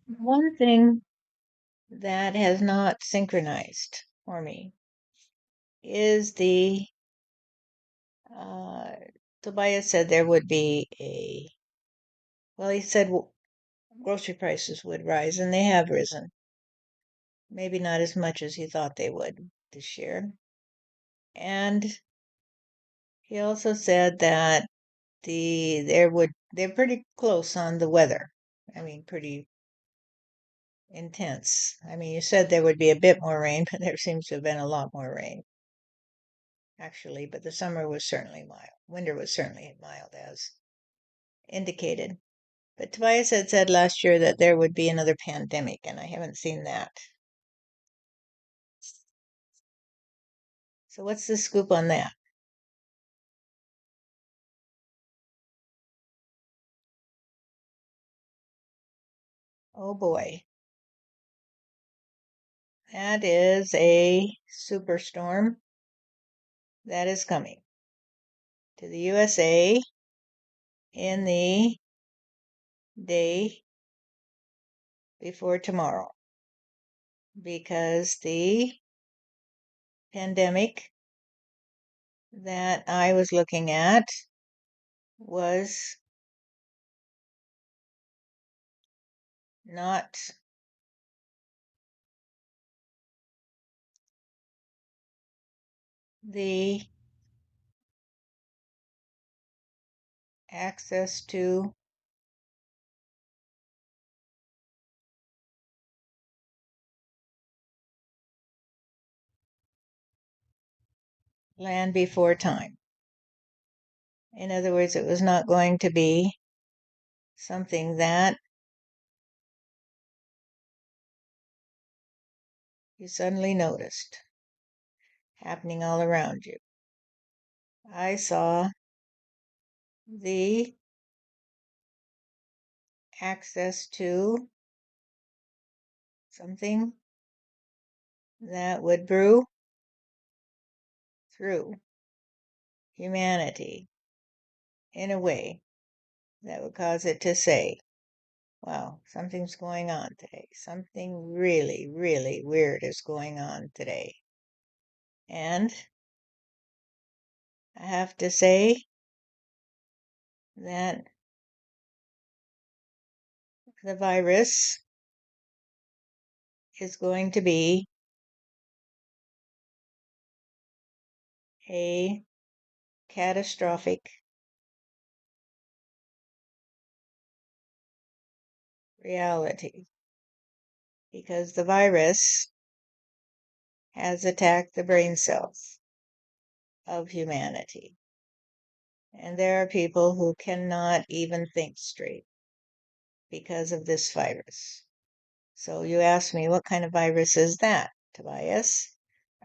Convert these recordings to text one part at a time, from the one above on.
One thing that has not synchronized for me is the uh, Tobias said there would be he said grocery prices would rise, and they have risen. Maybe not as much as he thought they would this year. And he also said that they're pretty close on the weather. I mean, pretty intense. I mean, you said there would be a bit more rain, but there seems to have been a lot more rain, actually. But the summer was certainly mild. Winter was certainly mild, as indicated. But Tobias had said last year that there would be another pandemic, and I haven't seen that. So, what's the scoop on that? Oh boy, that is a superstorm that is coming to the USA in the day before tomorrow because the pandemic that I was looking at was not the access to land before time. In other words, it was not going to be something that you suddenly noticed happening all around you. I saw the access to something that would brew through humanity in a way that would cause it to say, wow, something's going on today. Something really, really weird is going on today. And I have to say that the virus is going to be a catastrophic reality because the virus has attacked the brain cells of humanity. And there are people who cannot even think straight because of this virus. So you ask me, what kind of virus is that, Tobias?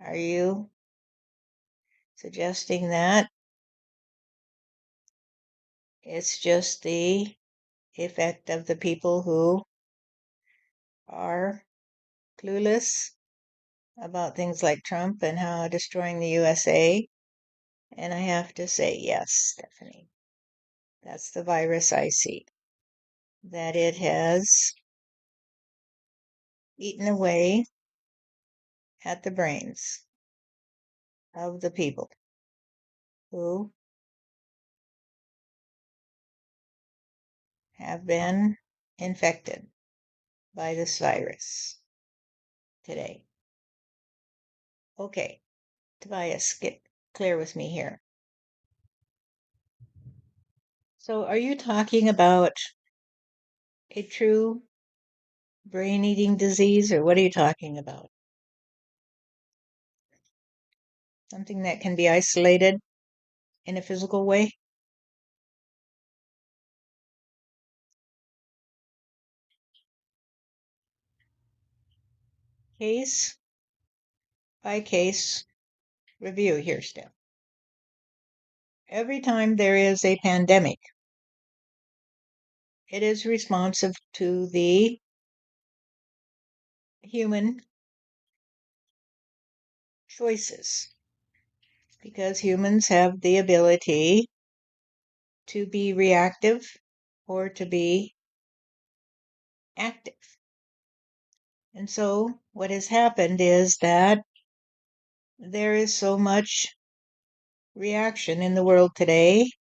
Are you suggesting that it's just the effect of the people who are clueless about things like Trump and how destroying the USA? And I have to say, yes, Stephanie, that's the virus I see. That it has eaten away at the brains of the people who have been infected by this virus today. Okay, Tobias, get clear with me here. So, are you talking about a true brain eating disease, or what are you talking about? Something that can be isolated in a physical way? Case by case review here, Steph. Every time there is a pandemic, it is responsive to the human choices because humans have the ability to be reactive or to be active. And so what has happened is that there is so much reaction in the world today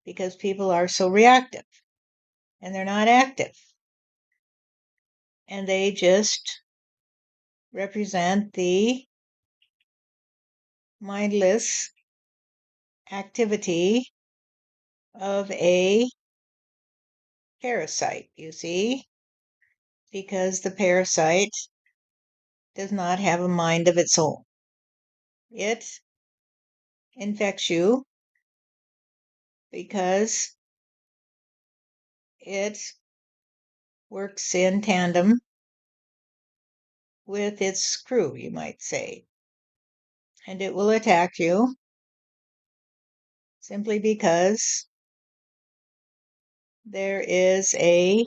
because people are so reactive and they're not active. And they just represent the mindless activity of a parasite, you see, because the parasite does not have a mind of its own. It infects you because it works in tandem with its crew, you might say. And it will attack you simply because there is a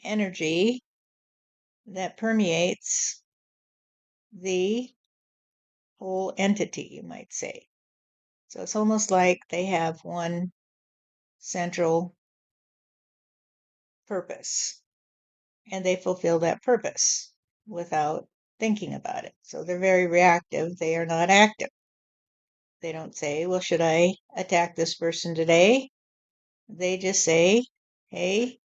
energy that permeates the whole entity, you might say. So it's almost like they have one central purpose and they fulfill that purpose without thinking about it. So they're very reactive. They are not active. They don't say, well, should I attack this person today? They just say, hey,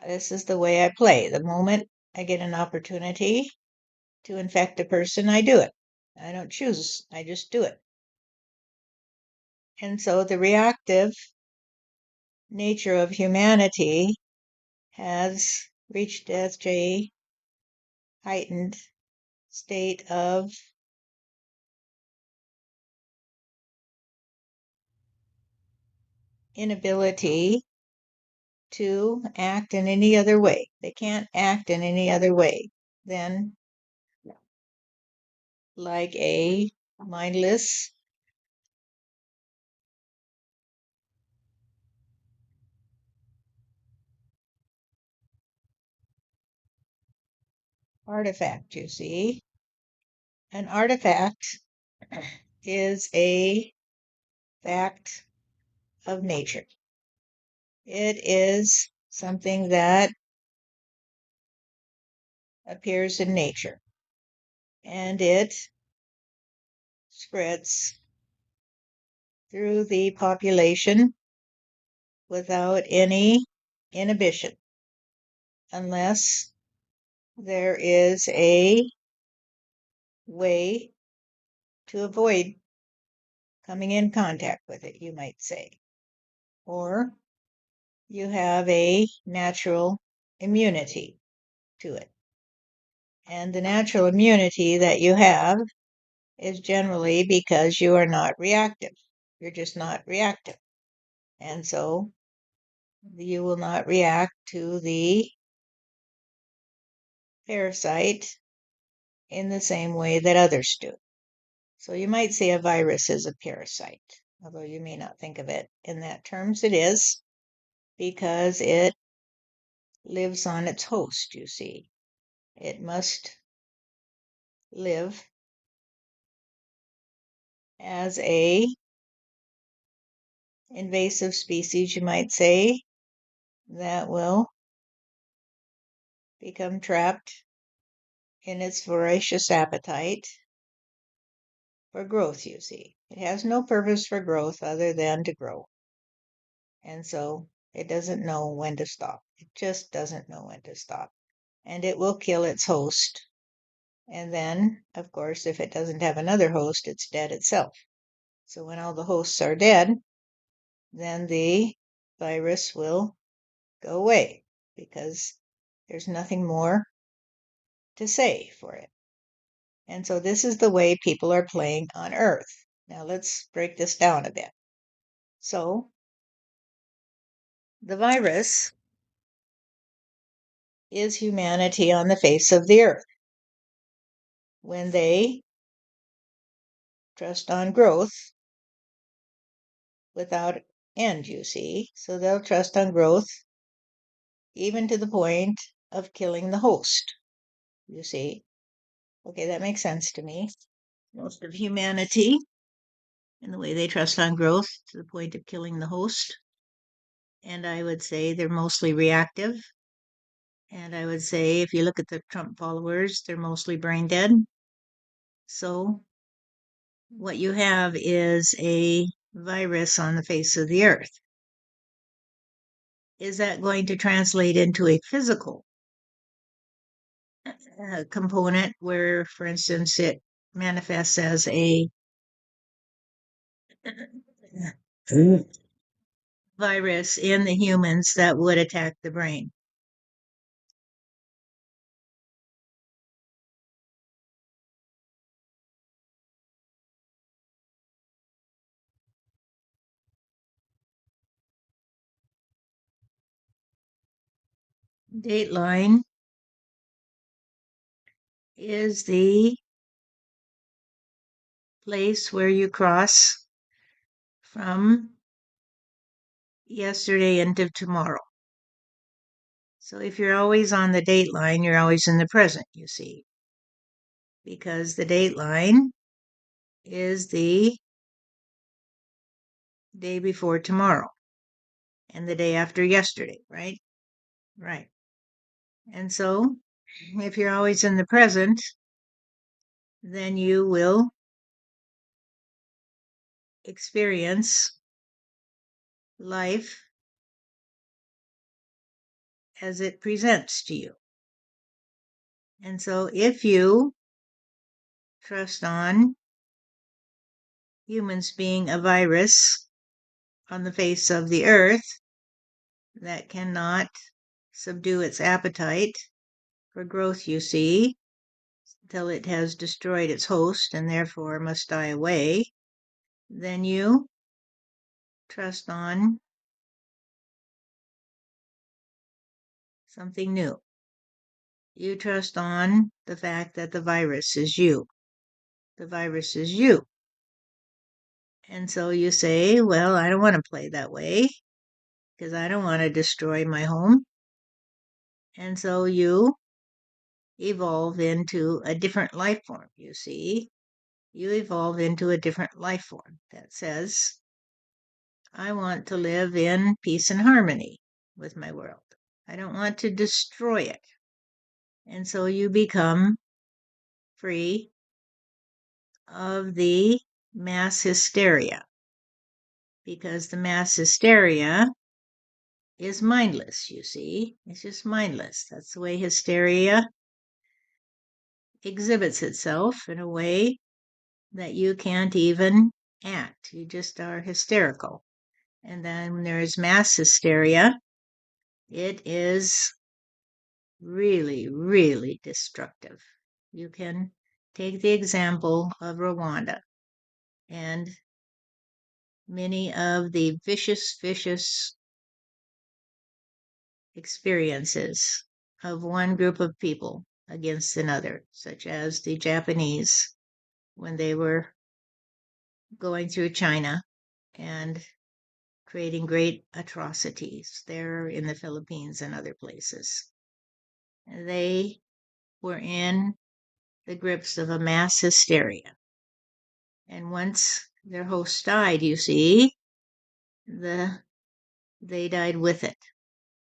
this is the way I play. The moment I get an opportunity to infect a person, I do it. I don't choose, I just do it. And so the reactive nature of humanity has reached such a heightened state of inability to act in any other way. They can't act in any other way than like a mindless artifact, you see. An artifact is a fact of nature. It is something that appears in nature and it spreads through the population without any inhibition unless there is a way to avoid coming in contact with it, you might say. Or you have a natural immunity to it. And the natural immunity that you have is generally because you are not reactive. You're just not reactive. And so you will not react to the parasite in the same way that others do. So you might say a virus is a parasite, although you may not think of it in that terms. It is because it lives on its host, you see. It must live as a invasive species, you might say, that will become trapped in its voracious appetite for growth, you see. It has no purpose for growth other than to grow. And so it doesn't know when to stop. It just doesn't know when to stop. And it will kill its host. And then, of course, if it doesn't have another host, it's dead itself. So when all the hosts are dead, then the virus will go away because there's nothing more to say for it. And so this is the way people are playing on Earth. Now let's break this down a bit. So the virus is humanity on the face of the earth. When they trust on growth without end, you see. So they'll trust on growth even to the point of killing the host, you see. Okay, that makes sense to me. Most of humanity and the way they trust on growth to the point of killing the host. And I would say they're mostly reactive And I would say if you look at the Trump followers, they're mostly brain dead. So what you have is a virus on the face of the earth. Is that going to translate into a physical component where, for instance, it manifests as a virus in the humans that would attack the brain? Dateline is the place where you cross from yesterday into tomorrow. So if you're always on the dateline, you're always in the present, you see, because the dateline is the day before tomorrow and the day after yesterday, right? Right. And so if you're always in the present, then you will experience life as it presents to you. And so if you trust on humans being a virus on the face of the earth that cannot subdue its appetite for growth, you see, till it has destroyed its host and therefore must die away, then you trust on something new. You trust on the fact that the virus is you. The virus is you. And so you say, well, I don't want to play that way because I don't want to destroy my home. And so you evolve into a different life form, you see. You evolve into a different life form that says, I want to live in peace and harmony with my world. I don't want to destroy it. And so you become free of the mass hysteria because the mass hysteria is mindless, you see. It's just mindless. That's the way hysteria exhibits itself in a way that you can't even act. You just are hysterical. And then when there is mass hysteria, it is really, really destructive. You can take the example of Rwanda and many of the vicious experiences of one group of people against another, such as the Japanese when they were going through China and creating great atrocities there in the Philippines and other places. They were in the grips of a mass hysteria. And once their host died, you see, they died with it.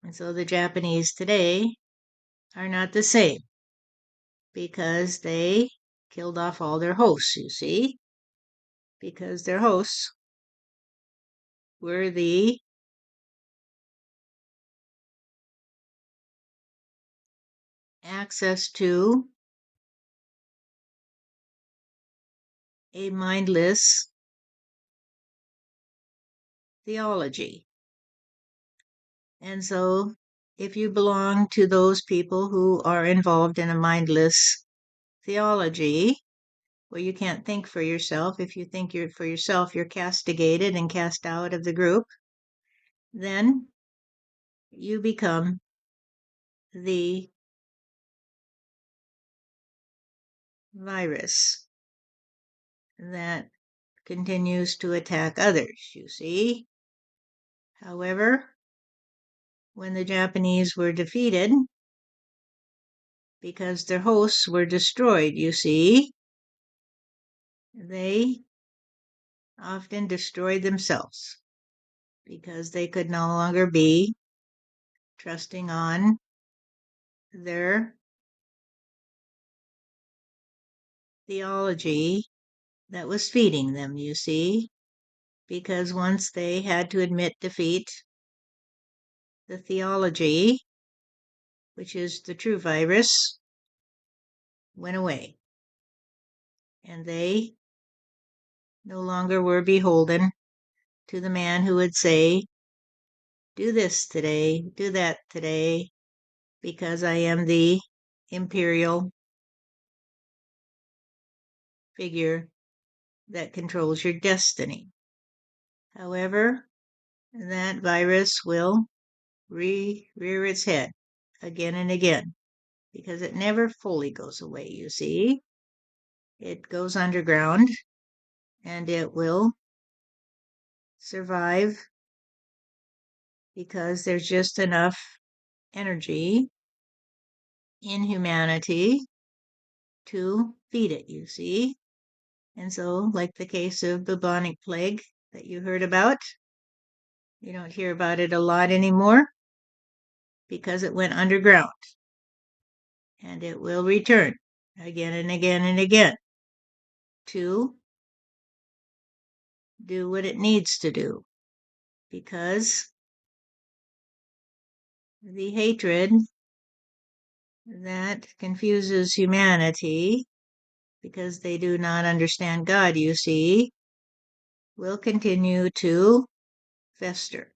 And so the Japanese today are not the same because they killed off all their hosts, you see, because their hosts were the access to a mindless theology. And so if you belong to those people who are involved in a mindless theology, where you can't think for yourself, if you think you're for yourself, you're castigated and cast out of the group, then you become the virus that continues to attack others, you see. However, when the Japanese were defeated, because their hosts were destroyed, you see, they often destroyed themselves because they could no longer be trusting on their theology that was feeding them, you see, because once they had to admit defeat, the theology, which is the true virus, went away. And they no longer were beholden to the man who would say, do this today, do that today, because I am the imperial figure that controls your destiny. However, that virus will rear its head again and again because it never fully goes away, you see. It goes underground and it will survive because there's just enough energy in humanity to feed it, you see. And so, like the case of bubonic plague that you heard about, you don't hear about it a lot anymore because it went underground and it will return again and again and again to do what it needs to do because the hatred that confuses humanity because they do not understand God, you see, will continue to fester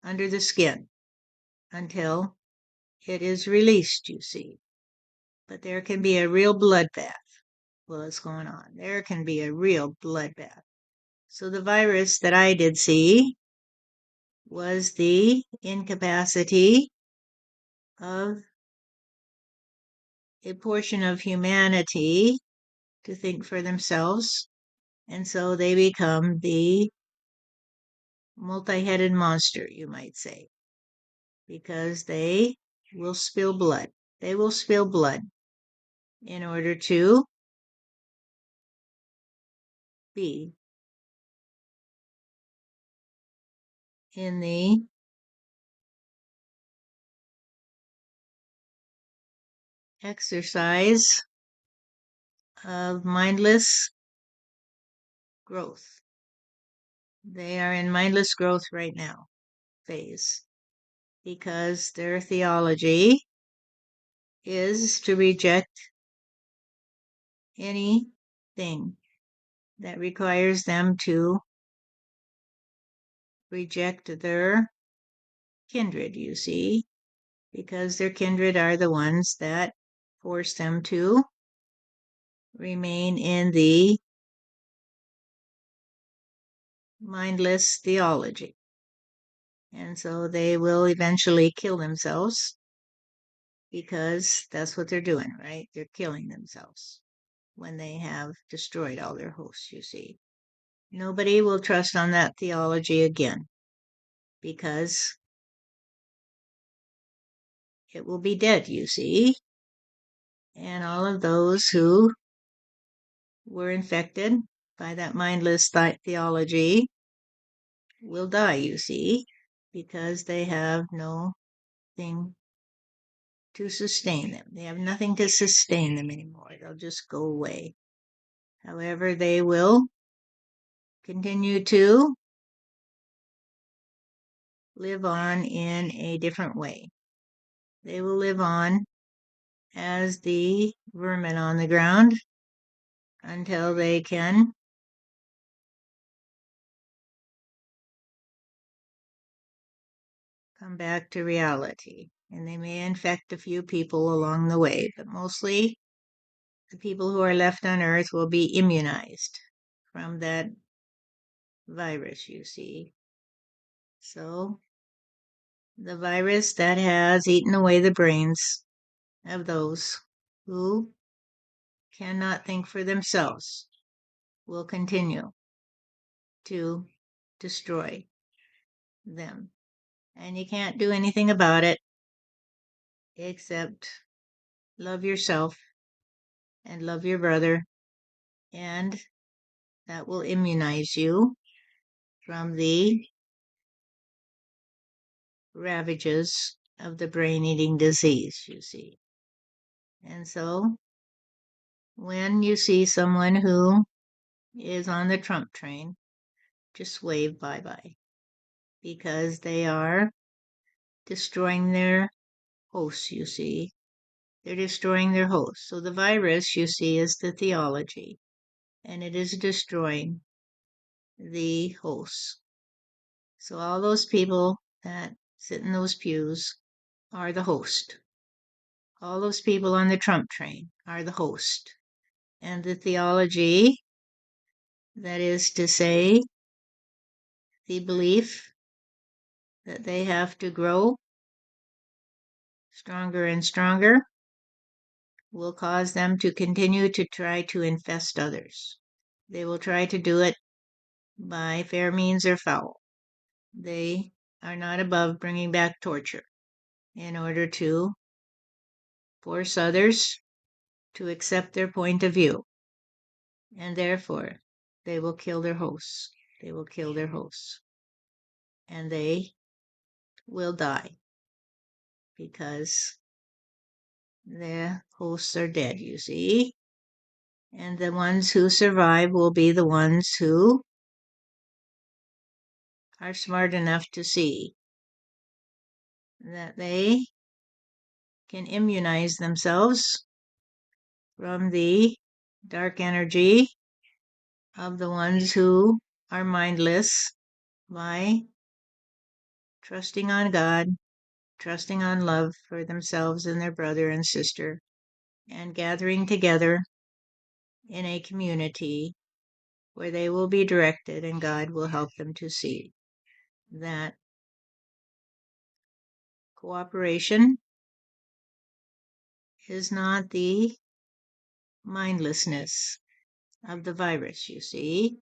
under the skin until it is released, you see. But there can be a real bloodbath while it's going on. There can be a real bloodbath. So the virus that I did see was the incapacity of a portion of humanity to think for themselves. And so they become the multi-headed monster, you might say, because they will spill blood. They will spill blood in order to be in the exercise of mindless growth. They are in mindless growth right now phase because their theology is to reject anything that requires them to reject their kindred, you see, because their kindred are the ones that force them to remain in the mindless theology. And so they will eventually kill themselves because that's what they're doing, right? They're killing themselves when they have destroyed all their hosts, you see. Nobody will trust on that theology again because it will be dead, you see. And all of those who were infected by that mindless theology will die, you see, because they have no thing to sustain them. They have nothing to sustain them anymore. They'll just go away. However, they will continue to live on in a different way. They will live on as the vermin on the ground until they can come back to reality. And they may infect a few people along the way, but mostly the people who are left on Earth will be immunized from that virus, you see. So, the virus that has eaten away the brains of those who cannot think for themselves will continue to destroy them. And you can't do anything about it except love yourself and love your brother, and that will immunize you from the ravages of the brain-eating disease, you see. And so when you see someone who is on the Trump train, just wave bye-bye, because they are destroying their hosts, you see. They're destroying their hosts. So the virus, you see, is the theology, and it is destroying the hosts. So all those people that sit in those pews are the host. All those people on the Trump train are the host. And the theology, that is to say, the belief that they have to grow stronger and stronger, will cause them to continue to try to infest others. They will try to do it by fair means or foul. They are not above bringing back torture in order to force others to accept their point of view. And therefore, they will kill their hosts. They will kill their hosts. And they will die because their hosts are dead, you see. And the ones who survive will be the ones who are smart enough to see that they can immunize themselves from the dark energy of the ones who are mindless by trusting on God, trusting on love for themselves and their brother and sister, and gathering together in a community where they will be directed and God will help them to see that cooperation is not the mindlessness of the virus, you see,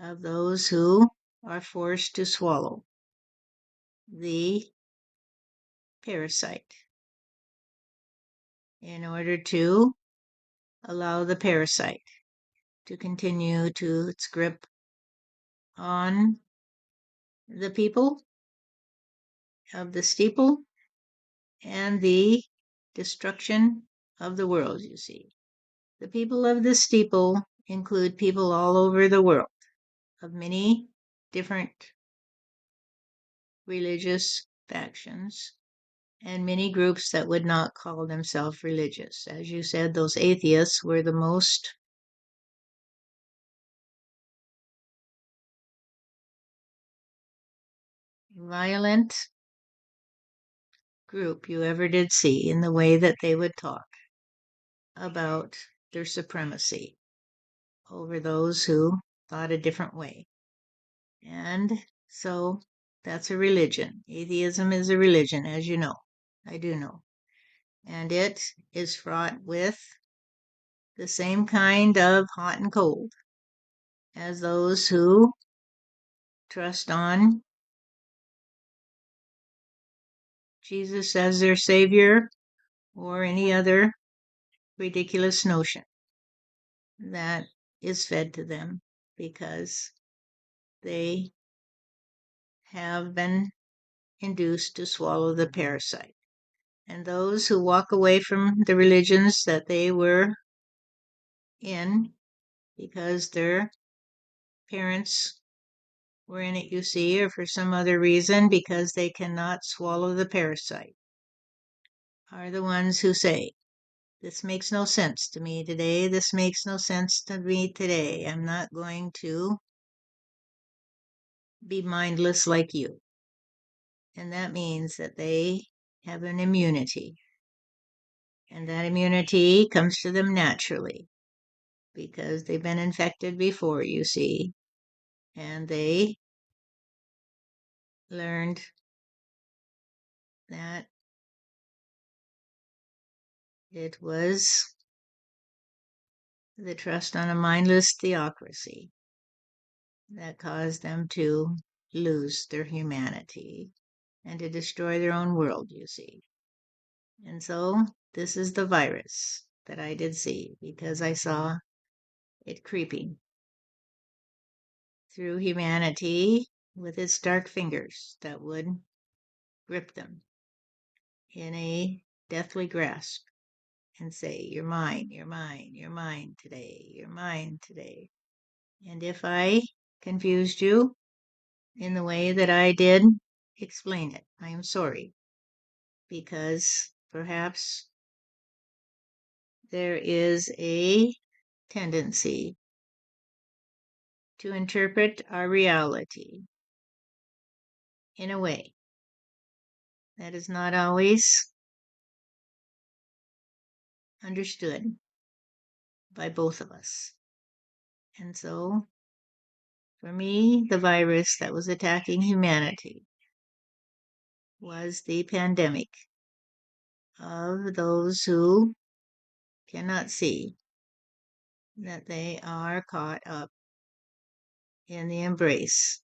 of those who are forced to swallow the parasite in order to allow the parasite to continue to its grip on the people of the steeple and the destruction of the world, you see. The people of the steeple include people all over the world of many different religious factions and many groups that would not call themselves religious. As you said, those atheists were the most violent group you ever did see in the way that they would talk about their supremacy over those who thought a different way. And so that's a religion. Atheism is a religion, as you know. I do know. And it is fraught with the same kind of hot and cold as those who trust on Jesus as their Savior or any other ridiculous notion that is fed to them because they have been induced to swallow the parasite. And those who walk away from the religions that they were in because their parents were in it, you see, or for some other reason because they cannot swallow the parasite, are the ones who say, this makes no sense to me today. This makes no sense to me today. I'm not going to be mindless like you. And that means that they have an immunity. And that immunity comes to them naturally because they've been infected before, you see. And they learned that it was the trust on a mindless theocracy that caused them to lose their humanity and to destroy their own world, you see. And so this is the virus that I did see because I saw it creeping through humanity with its dark fingers that would grip them in a deathly grasp and say, "You're mine, you're mine, you're mine today, you're mine today." And if I confused you in the way that I did, explain it. I am sorry, because perhaps there is a tendency to interpret our reality in a way that is not always understood by both of us. And so, for me, the virus that was attacking humanity was the pandemic of those who cannot see that they are caught up in the embrace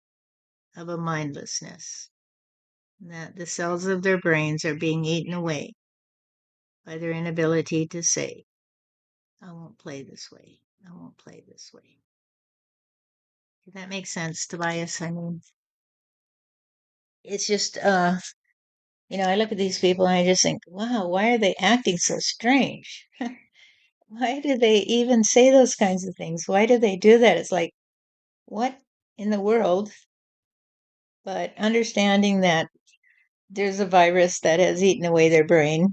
of a mindlessness, that the cells of their brains are being eaten away by their inability to say, "I won't play this way. I won't play this way." Did that make sense, Tobias? I mean, it's just, I look at these people and I just think, wow, why are they acting so strange? Why do they even say those kinds of things? Why do they do that? It's like, what in the world? But understanding that there's a virus that has eaten away their brain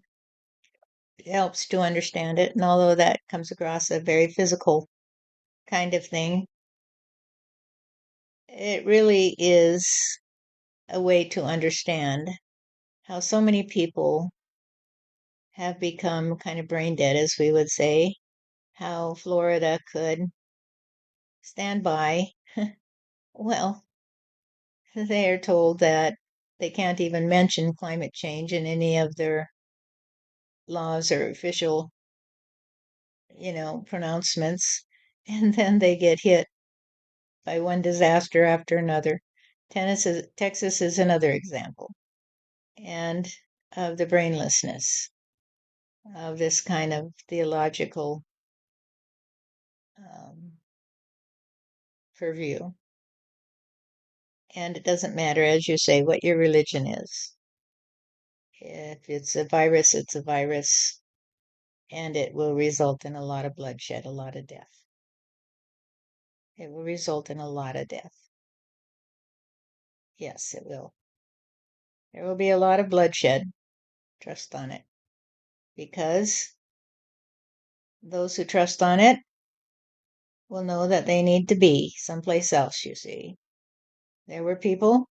helps to understand it. And although that comes across a very physical kind of thing, it really is a way to understand how so many people have become kind of brain dead, as we would say, how Florida could stand by. Well, they are told that they can't even mention climate change in any of their laws or official, pronouncements. And then they get hit by one disaster after another. Texas is another example. And of the brainlessness of this kind of theological um, purview. And it doesn't matter, as you say, what your religion is. If it's a virus, it's a virus, and it will result in a lot of bloodshed, a lot of death. It will result in a lot of death. Yes, it will. There will be a lot of bloodshed. Trust on it. Because those who trust on it will know that they need to be someplace else, you see. There were people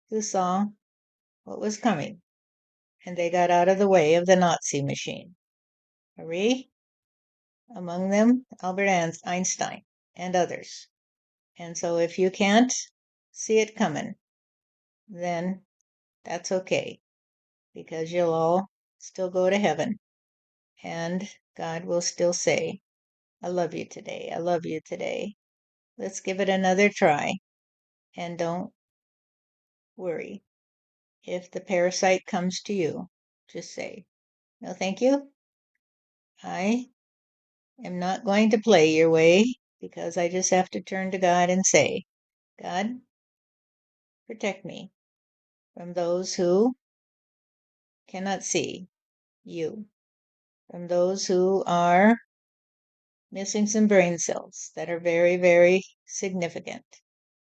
who saw what was coming, and they got out of the way of the Nazi machine. Marie, among them Albert Einstein and others. And so if you can't see it coming, then that's okay, because you'll all still go to heaven, and God will still say, "I love you today. I love you today. Let's give it another try." And don't worry. If the parasite comes to you, just say, "No, thank you. I am not going to play your way," because I just have to turn to God and say, "God, protect me from those who cannot see you, from those who are missing some brain cells that are very, very significant.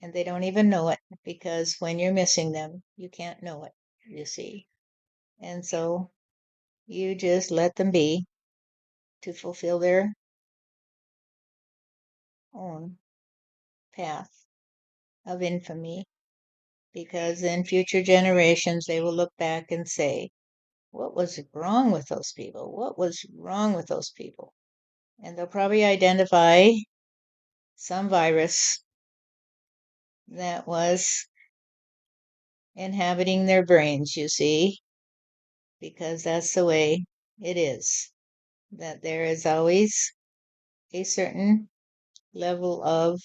And they don't even know it, because when you're missing them, you can't know it, you see. And so you just let them be to fulfill their own path of infamy, because in future generations they will look back and say, "What was wrong with those people? What was wrong with those people?" And they'll probably identify some virus that was inhabiting their brains, you see, because that's the way it is, that there is always a certain level of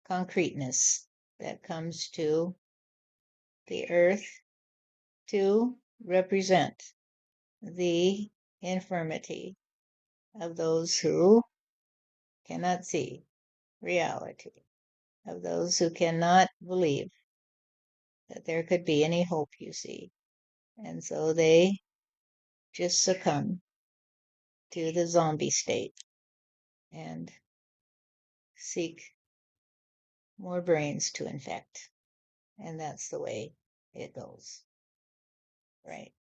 concreteness that comes to the earth to represent the infirmity of those who cannot see reality, of those who cannot believe that there could be any hope, you see. And so they just succumb to the zombie state and seek more brains to infect. And that's the way it goes. Right.